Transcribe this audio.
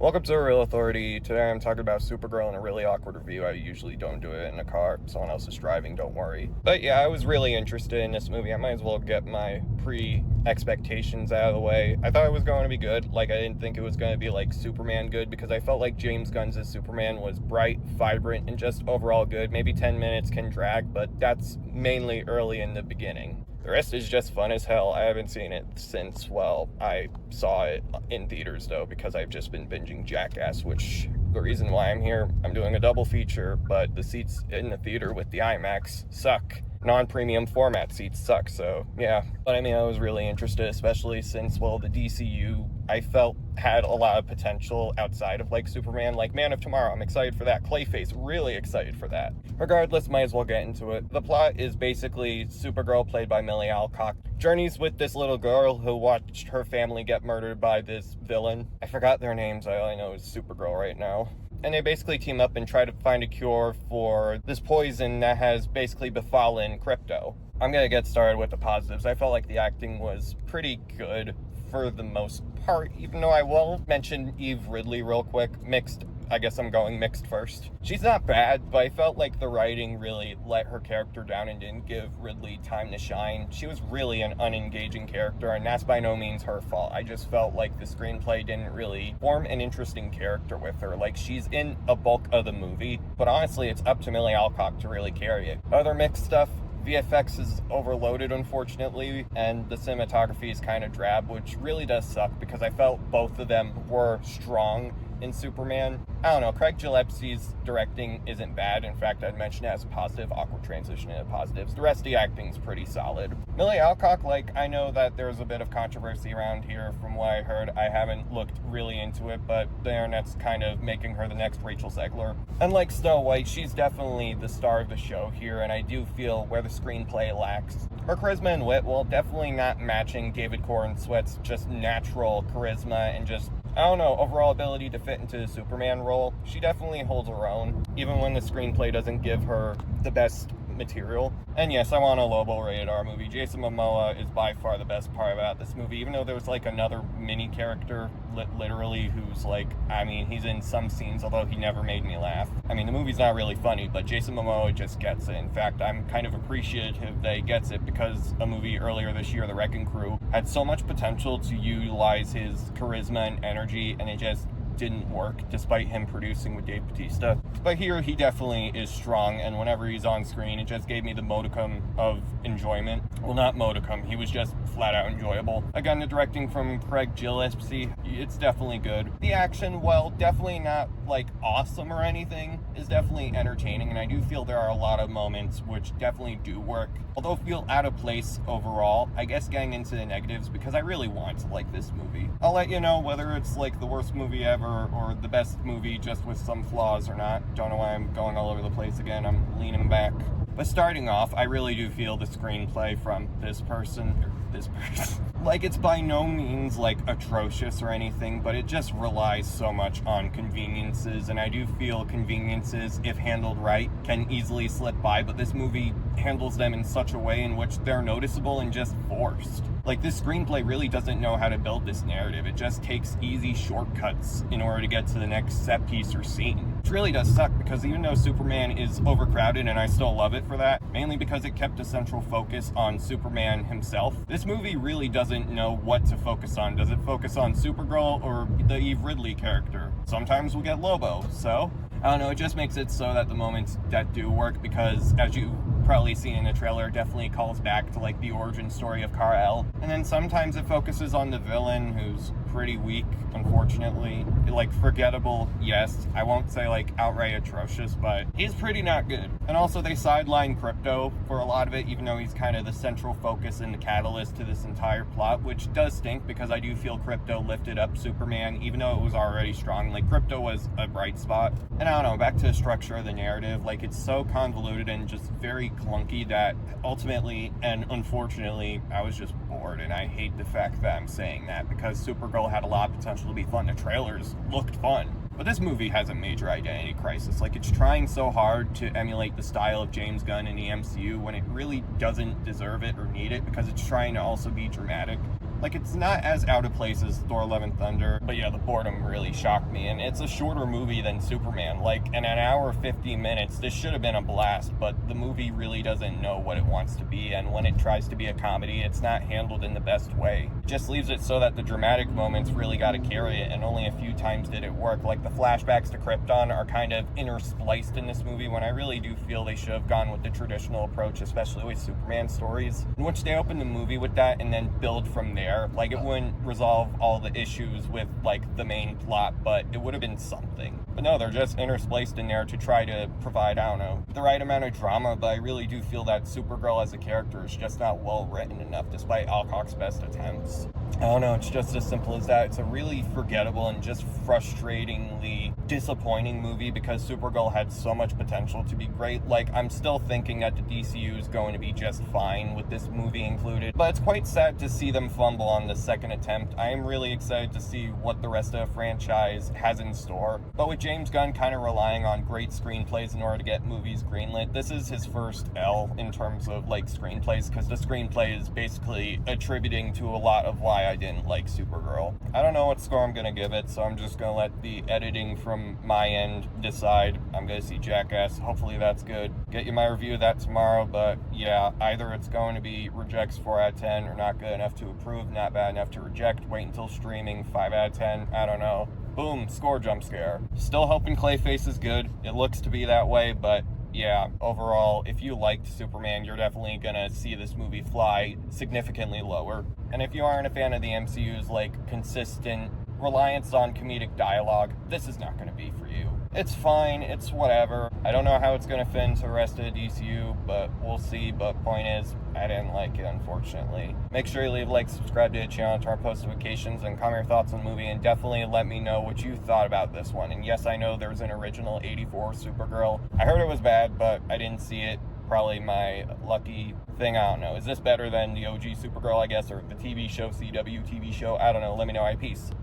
Welcome to Real Authority. Today I'm talking about Supergirl in a really awkward review. I usually don't do it in a car. Someone else is driving, don't worry. But yeah, I was really interested in this movie. I might as well get my pre-expectations out of the way. I thought it was going to be good. I didn't think it was going to be like Superman good because I felt like James Gunn's Superman was bright, vibrant, and just overall good. Maybe 10 minutes can drag, but that's mainly early in the beginning. The rest is just fun as hell. I haven't seen it since, I saw it in theaters though, because I've just been binging Jackass, which the reason why I'm here, I'm doing a double feature, but the seats in the theater with the IMAX suck. Non-premium format seats suck, so yeah. But I was really interested, especially since, the DCU, I felt had a lot of potential outside of Superman, Man of Tomorrow. I'm excited for that. Clayface, really excited for that. Regardless, might as well get into it. The plot is basically Supergirl, played by Millie Alcock, journeys with this little girl who watched her family get murdered by this villain. I forgot their names. I only know it's Supergirl right now. And they basically team up and try to find a cure for this poison that has basically befallen Crypto. I'm gonna get started with the positives. I felt like the acting was pretty good for the most part, even though I will mention Eve Ridley real quick. Mixed. I guess I'm going mixed first. She's not bad, but I felt like the writing really let her character down and didn't give Ridley time to shine. She was really an unengaging character, and that's by no means her fault. I just felt like the screenplay didn't really form an interesting character with her. She's in a bulk of the movie, but honestly, it's up to Millie Alcock to really carry it. Other mixed stuff, VFX is overloaded, unfortunately, and the cinematography is kind of drab, which really does suck because I felt both of them were strong in Superman. I don't know, Craig Gillespie's directing isn't bad. In fact, I'd mention it as a positive, awkward transition into positives. The rest of the acting's pretty solid. Millie Alcock, I know that there's a bit of controversy around here from what I heard. I haven't looked really into it, but the internet's kind of making her the next Rachel Zegler. Unlike Snow White, she's definitely the star of the show here, and I do feel where the screenplay lacks. Her charisma and wit, definitely not matching David Corn Sweat's just natural charisma and just overall ability to fit into the Superman role. She definitely holds her own, even when the screenplay doesn't give her the best material. And yes, I want a Lobo rated R movie. Jason Momoa is by far the best part about this movie, even though there was another mini character, literally, who's he's in some scenes, although he never made me laugh. The movie's not really funny, but Jason Momoa just gets it. In fact, I'm kind of appreciative that he gets it because a movie earlier this year, The Wrecking Crew, had so much potential to utilize his charisma and energy, and it just didn't work despite him producing with Dave Bautista. But here he definitely is strong, and whenever he's on screen it just gave me the modicum of enjoyment. Well, not modicum, he was just flat out enjoyable. Again, the directing from Craig Gillespie, it's definitely good. The action, definitely not awesome or anything, is definitely entertaining, and I do feel there are a lot of moments which definitely do work, although feel out of place overall. I guess getting into the negatives, because I really want to like this movie. I'll let you know whether it's the worst movie ever or the best movie just with some flaws or not. Don't know why I'm going all over the place again. I'm leaning back. But starting off, I really do feel the screenplay from this person, it's by no means atrocious or anything, but it just relies so much on conveniences, and I do feel conveniences, if handled right, can easily slip by, but this movie handles them in such a way in which they're noticeable and just forced. This screenplay really doesn't know how to build this narrative. It just takes easy shortcuts in order to get to the next set piece or scene. Which really does suck, because even though Superman is overcrowded, and I still love it for that, mainly because it kept a central focus on Superman himself, this movie really doesn't know what to focus on. Does it focus on Supergirl or the Eve Ridley character? Sometimes we'll get Lobo, so I don't know, it just makes it so that the moments that do work, because as you probably seen in the trailer, definitely calls back to the origin story of Kal-El. And then sometimes it focuses on the villain, who's pretty weak, unfortunately. Forgettable, yes. I won't say outright atrocious, but he's pretty not good. And also they sideline Crypto for a lot of it, even though he's kind of the central focus and the catalyst to this entire plot, which does stink because I do feel Crypto lifted up Superman, even though it was already strong. Crypto was a bright spot. And I don't know, back to the structure of the narrative, it's so convoluted and just very clunky that ultimately and unfortunately I was just bored, and I hate the fact that I'm saying that because Supergirl had a lot of potential to be fun. The trailers looked fun. But this movie has a major identity crisis. It's trying so hard to emulate the style of James Gunn in the MCU when it really doesn't deserve it or need it, because it's trying to also be dramatic. Like, it's not as out of place as Thor: Love and Thunder, but yeah, the boredom really shocked me, and it's a shorter movie than Superman. Like, in an hour 50 minutes, this should have been a blast, but the movie really doesn't know what it wants to be, and when it tries to be a comedy, it's not handled in the best way. It just leaves it so that the dramatic moments really got to carry it, and only a few times did it work. Like, the flashbacks to Krypton are kind of interspliced in this movie, when I really do feel they should have gone with the traditional approach, especially with Superman stories, in which they open the movie with that and then build from there. Like, it wouldn't resolve all the issues with, like, the main plot, but it would have been something. But no, they're just interspliced in there to try to provide, I don't know, the right amount of drama, but I really do feel that Supergirl as a character is just not well written enough, despite Alcock's best attempts. I don't know, it's just as simple as that. It's a really forgettable and just frustratingly disappointing movie because Supergirl had so much potential to be great. Like, I'm still thinking that the DCU is going to be just fine with this movie included, but it's quite sad to see them fumble on the second attempt. I am really excited to see what the rest of the franchise has in store, but with James Gunn kind of relying on great screenplays in order to get movies greenlit, this is his first L in terms of, like, screenplays, because the screenplay is basically attributing to a lot of why I didn't like Supergirl. I don't know what score I'm gonna give it, so I'm just gonna let the editing from my end decide. I'm gonna see Jackass. Hopefully that's good. Get you my review of that tomorrow, but yeah, either it's going to be rejects 4 out of 10 or not good enough to approve, not bad enough to reject, wait until streaming, 5 out of 10, I don't know. Boom, score jump scare. Still hoping Clayface is good. It looks to be that way, but yeah, overall, if you liked Superman, you're definitely gonna see this movie fly significantly lower. And if you aren't a fan of the MCU's, like, consistent reliance on comedic dialogue, this is not gonna be for you. It's fine, it's whatever. I don't know how it's gonna fit into the rest of the DCU, but we'll see. But point is, I didn't like it, unfortunately. Make sure you leave a like, subscribe to the channel, turn on post notifications, and comment your thoughts on the movie, and definitely let me know what you thought about this one. And yes, I know there's an original 84 Supergirl. I heard it was bad, but I didn't see it. Probably my lucky thing, I don't know. Is this better than the OG Supergirl, I guess, or the TV show, CW TV show? I don't know. Let me know. Peace.